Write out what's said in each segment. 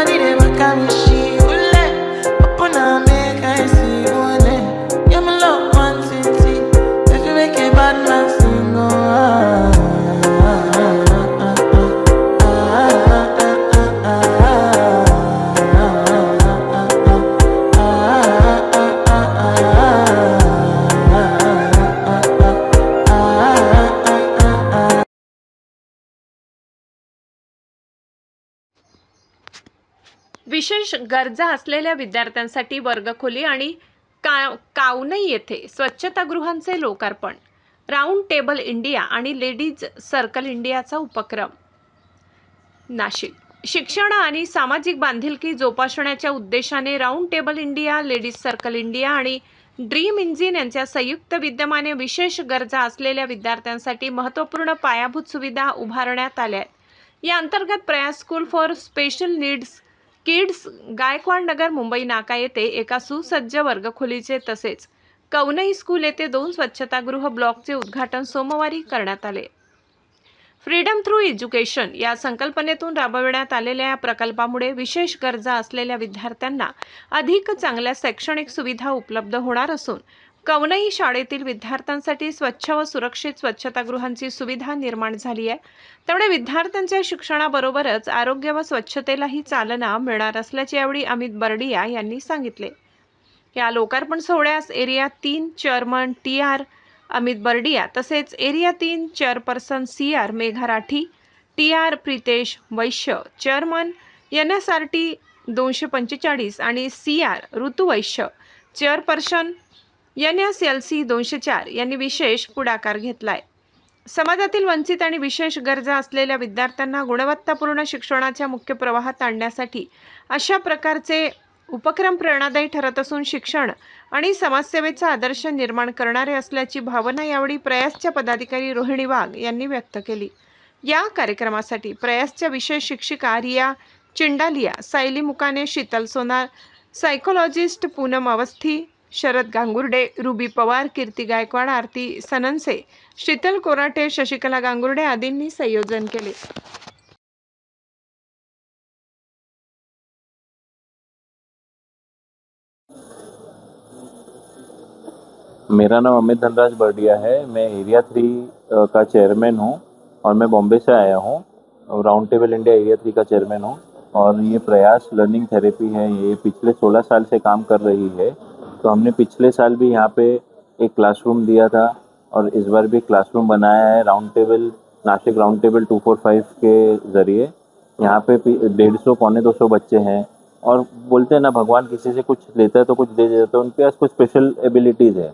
body they back at me, she will open up, make I see one. Yeah, my love one city. If you make a bad man sing, विशेष गरजा असलेल्या विद्यार्थ्यांसाठी वर्गखोली आणि कावनई येथे स्वच्छतागृहांचे लोकार्पण. Round table India आणि ladies circle इंडियाचा उपक्रम. नाशिक. शिक्षण आणि सामाजिक बांधिलकी जोपासण्याच्या उद्देशाने round table India, ladies circle India आणि ड्रीम इंजिन यांच्या संयुक्त विद्यमाने विशेष गरजा असलेल्या विद्यार्थ्यांसाठी महत्त्वपूर्ण पायाभूत सुविधा उभारण्यात आल्या आहेत. या अंतर्गत प्रयास school for special needs kids, Gaikwad Nagar, Mumbai Naka येथे एका सुसज्ज वर्गखोलीचे तसेच कवनई स्कूल येथे 2 स्वच्छतागृह ब्लॉकचे उद्घाटन सोमवारी करण्यात आले. फ्रीडम थ्रू एज्युकेशन या संकल्पनेतून राबविण्यात आलेल्या या प्रकल्पामुळे विशेष गरजा असलेल्या विद्यार्थ्यांना अधिक चांगल्या शैक्षणिक सुविधा उपलब्ध होणार असून कवनई शाळेतील विद्यार्थ्यांसाठी स्वच्छ व सुरक्षित स्वच्छतागृहांची सुविधा निर्माण झाली आहे. त्यामुळे विद्यार्थ्यांच्या शिक्षणाबरोबरच आरोग्य व स्वच्छतेलाही चालना मिळणार असल्याचे यावेळी अमित बर्डिया यांनी सांगितले. या लोकार्पण सोहळ्यास area 3 chairman TR Amit Bardia तसेच area 3 chairperson CR Megha Rathi, TR Pritesh Vaishya, chairman NSRT 245 आणि CR ऋतू वैश्य, चेअरपर्सन NSLC 204 यांनी विशेष पुढाकार घेतलाय. समाजातील वंचित आणि विशेष गरजा असलेल्या विद्यार्थ्यांना गुणवत्तापूर्ण शिक्षणाच्या मुख्य प्रवाहात आणण्यासाठी अशा प्रकारचे उपक्रम प्रेरणादायी ठरत असून शिक्षण आणि समाजसेवेचा आदर्श निर्माण करणारे असल्याची भावना यावेळी प्रयासच्या पदाधिकारी रोहिणी वाघ यांनी व्यक्त केली. या कार्यक्रमासाठी प्रयासच्या विशेष शिक्षिका रिया चिंडालिया, सायली मुकाने, शीतल सोनार, सायकोलॉजिस्ट पूनम अवस्थी, शरद गांगुर्डे, रुबी पवार, कीर्ती गायकवाड, आरती सननसे, शीतल कोराटे, शशिकला गांगुर्डे आदींनी संयोजन केले. मेरा नाम अमित धनराज बर्डिया है। मैं एरिया 3 का चेयरमैन हूँ और मैं बॉम्बे से आया हूँ। राउंड टेबल इंडिया एरिया 3 का चेयरमैन हूँ और ये प्रयास लर्निंग थेरेपी है, ये पिछले 16 साल से काम कर रही है। तो हमने पिछले साल भी यहाँ पे एक क्लासरूम दिया था और इस बार भी क्लासरूम बनाया है round table, Nashik round table 245 के ज़रिए। यहाँ पे 150 पौने 200 बच्चे हैं और बोलते हैं ना, भगवान किसी से कुछ लेता है तो कुछ दे देता है, उनके पास कुछ स्पेशल एबिलिटीज़ है।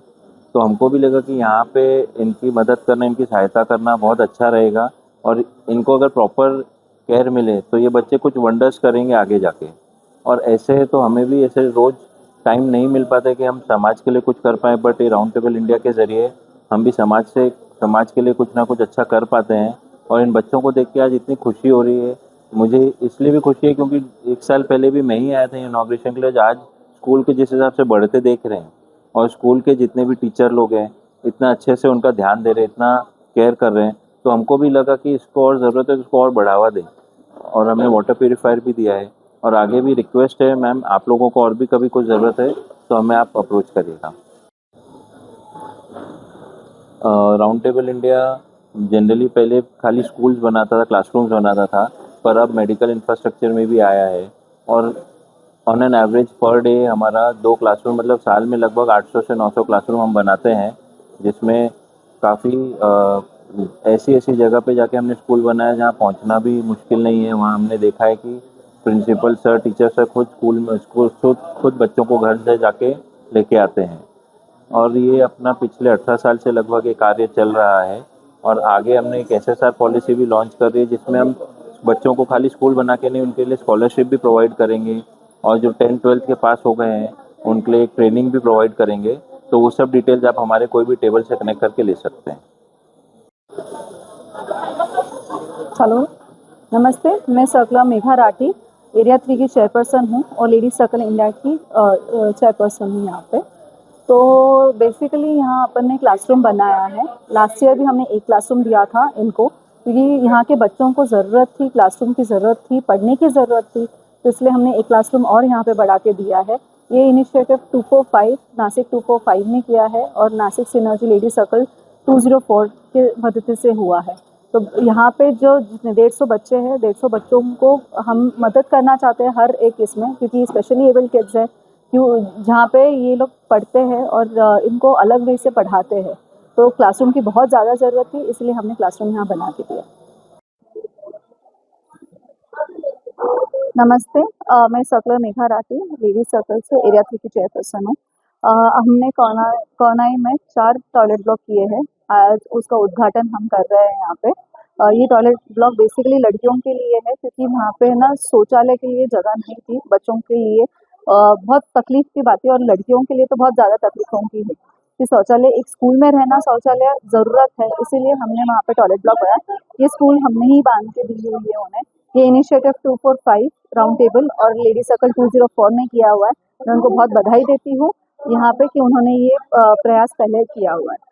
तो हमको भी लगा कि यहाँ पे इनकी मदद करना, इनकी सहायता करना बहुत अच्छा रहेगा और इनको अगर प्रॉपर केयर मिले तो ये बच्चे कुछ वंडर्स करेंगे आगे जाके। और ऐसे तो हमें भी ऐसे रोज़ टाइम नहीं मिल पाता है कि हम समाज के लिए कुछ कर पाएँ, बट ये राउंड टेबल इंडिया के ज़रिए हम भी समाज के लिए कुछ ना कुछ अच्छा कर पाते हैं। और इन बच्चों को देख के आज इतनी खुशी हो रही है। मुझे इसलिए भी खुशी है क्योंकि 1 साल पहले भी मैं ही आया था इनॉग्रेशन के लिए। आज स्कूल के जिस हिसाब से बढ़ते देख रहे हैं और स्कूल के जितने भी टीचर लोग हैं इतना अच्छे से उनका ध्यान दे रहे हैं, इतना केयर कर रहे हैं, तो हमको भी लगा कि इसको और ज़रूरत है तो इसको और बढ़ावा दें। और हमने वाटर प्यूरीफायर भी दिया है और आगे भी रिक्वेस्ट है मैम, आप लोगों को और भी कभी कुछ ज़रूरत है तो हमें आप अप्रोच करिएगा। राउंड टेबल इंडिया जनरली पहले खाली स्कूल्स बनाता था, क्लासरूम्स बनाता था, पर अब मेडिकल इंफ्रास्ट्रक्चर में भी आया है। और on an average per day हमारा 2 क्लासरूम, मतलब साल में लगभग 800 से 900 क्लासरूम हम बनाते हैं, जिसमें काफ़ी ऐसी जगह पे जाके हमने स्कूल बनाया जहाँ पहुँचना भी मुश्किल नहीं है। वहाँ हमने देखा है कि प्रिंसिपल सर, टीचर सर खुद बच्चों को घर से जाके लेके आते हैं। और ये अपना पिछले 18 साल से लगभग ये कार्य चल रहा है। और आगे हमने एक SSR पॉलिसी भी लॉन्च कर रही है, जिसमें हम बच्चों को खाली स्कूल बना के नहीं, उनके लिए स्कॉलरशिप भी प्रोवाइड करेंगे और जो 10-12 के पास हो गए हैं उनके लिए एक ट्रेनिंग भी प्रोवाइड करेंगे। तो वो सब डिटेल्स आप हमारे कोई भी टेबल से कनेक्ट करके ले सकते हैं। हेलो, नमस्ते। मैं सर्कला मेघा राठी, एरिया 3 की चेयरपर्सन हूँ और लेडीज सर्कल इंडिया की चेयरपर्सन हूँ यहाँ पे। तो बेसिकली यहाँ अपन ने क्लासरूम बनाया है। लास्ट ईयर भी हमने एक क्लासरूम दिया था इनको, क्योंकि यहाँ के बच्चों को ज़रूरत थी, क्लासरूम की ज़रूरत थी, पढ़ने की ज़रूरत थी। तो इसलिए हमने एक क्लासरूम और यहाँ पे बढ़ा के दिया है। ये इनिशिएटिव 245 नासिक 245 ने किया है और नासिक सिनर्जी लेडी सर्कल 204 के मदद से हुआ है। तो यहाँ पे जो जितने 150 बच्चे हैं, 150 बच्चों को हम मदद करना चाहते हैं हर एक इसमें, क्योंकि स्पेशली एबल किड्स है क्यों जहाँ पे ये लोग पढ़ते हैं और इनको अलग वे से पढ़ाते हैं। तो क्लासरूम की बहुत ज़्यादा ज़रूरत थी, इसलिए हमने क्लासरूम यहाँ बना के दिया। नमस्ते, मैं circular Megha Rathi lady circle से एरिया 3 की चेयरपर्सन हूँ। हमने कोनाई में 4 टॉयलेट ब्लॉक किए हैं। आज उसका उद्घाटन हम कर रहे हैं यहाँ पे। ये टॉयलेट ब्लॉक बेसिकली लड़कियों के लिए है, क्योंकि वहाँ पे ना शौचालय के लिए जगह नहीं थी बच्चों के लिए। बहुत तकलीफ की बात है और लड़कियों के लिए तो बहुत ज़्यादा तकलीफों की है कि शौचालय एक स्कूल में रहना शौचालय ज़रूरत है, इसीलिए हमने वहाँ पे टॉयलेट ब्लॉक बनाया। ये स्कूल हमने ही बांध के दी हुई है उन्हें। ये इनिशिएटिव 245 राउंड टेबल और लेडी सर्कल 204 ने किया हुआ है। मैं उनको बहुत बधाई देती हूँ यहाँ पे कि उन्होंने ये प्रयास पहले किया हुआ है।